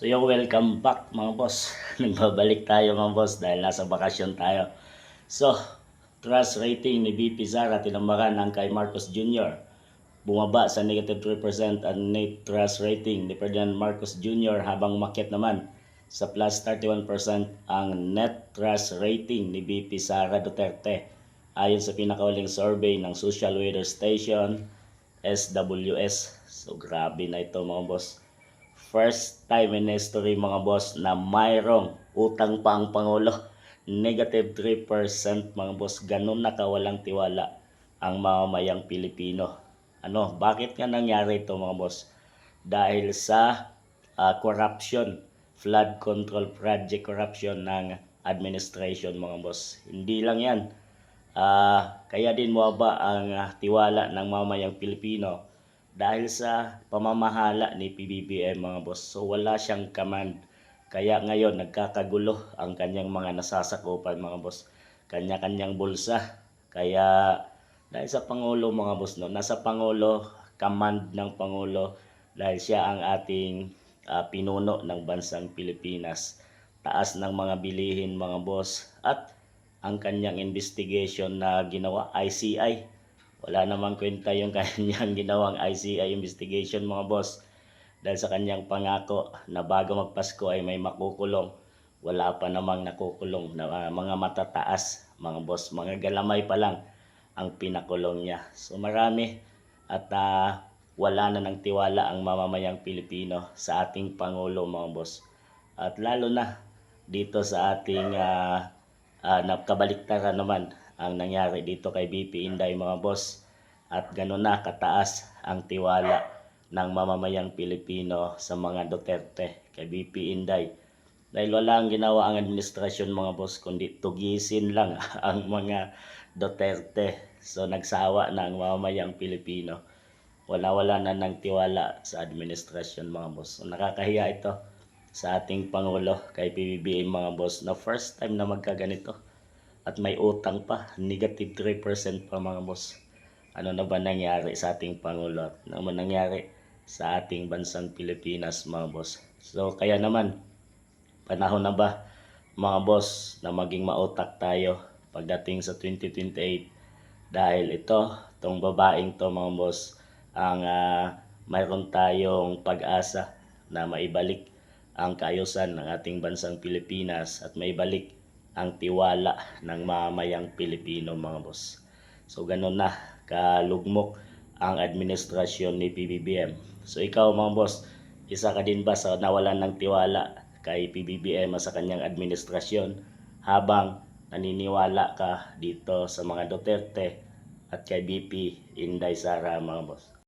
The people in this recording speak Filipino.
So yung welcome back mga boss. Nagbabalik tayo mga boss dahil nasa bakasyon tayo. So, trust rating ni VP Sara tinambakan ang kay Marcos Jr. Bumaba sa negative 3% ang net trust rating ni Ferdinand Marcos Jr. habang umakyat naman sa plus 31% ang net trust rating ni VP Sara Duterte. Ayon sa pinakauling survey ng Social Weather Station SWS. So grabe na ito mga boss. First time in history mga boss na mayroong utang pa ang Pangulo. Negative 3% mga boss. Ganun na kawalang tiwala ang mamamayang Pilipino. Bakit nga nangyari ito mga boss? Dahil sa corruption, flood control project corruption ng administration mga boss. Hindi lang yan. Kaya din mababa ang tiwala ng mamamayang Pilipino dahil sa pamamahala ni PBBM mga boss. So wala siyang command. Kaya ngayon nagkakagulo ang kanyang mga nasasakupan mga boss. Kanya-kanyang bulsa. Kaya dahil sa Pangulo mga boss, nasa Pangulo, command ng Pangulo dahil siya ang ating pinuno ng bansang Pilipinas. Taas ng mga bilihin mga boss at ang kanyang investigation na ginawa ICI. Wala namang kwenta yung kanyang ginawang ICI investigation mga boss. Dahil sa kanyang pangako na bago magpasko ay may makukulong. Wala pa namang nakukulong na mga matataas mga boss. Mga galamay pa lang ang pinakulong niya. So marami at wala na ng tiwala ang mamamayang Pilipino sa ating Pangulo mga boss. At lalo na dito sa ating nakabaliktaran naman ang nangyari dito kay BP Inday mga boss. At gano'n na kataas ang tiwala ng mamamayang Pilipino sa mga Duterte kay BP Inday. Dahil wala ang ginawa ang administrasyon mga boss kundi tugisin lang ang mga Duterte. So nagsawa na ang mamamayang Pilipino. Wala na ng tiwala sa administrasyon mga boss. So nakakahiya ito sa ating Pangulo kay PBBM mga boss na first time na magkaganito. At may utang pa, negative 3% pa mga boss. Ano na ba nangyari sa ating Pangulo? Ano ba nangyari sa ating bansang Pilipinas mga boss? So kaya naman, panahon na ba mga boss na maging mautak tayo pagdating sa 2028? Dahil itong babaeng to mga boss, ang mayroon tayong pag-asa na maibalik ang kaayusan ng ating bansang Pilipinas at maibalik ang tiwala ng mamamayang Pilipino mga boss. So ganun na kalugmok ang administrasyon ni PBBM. So ikaw mga boss, isa ka din ba sa nawalan ng tiwala kay PBBM sa kanyang administrasyon habang naniniwala ka dito sa mga Duterte at kay BP Inday Sara mga boss?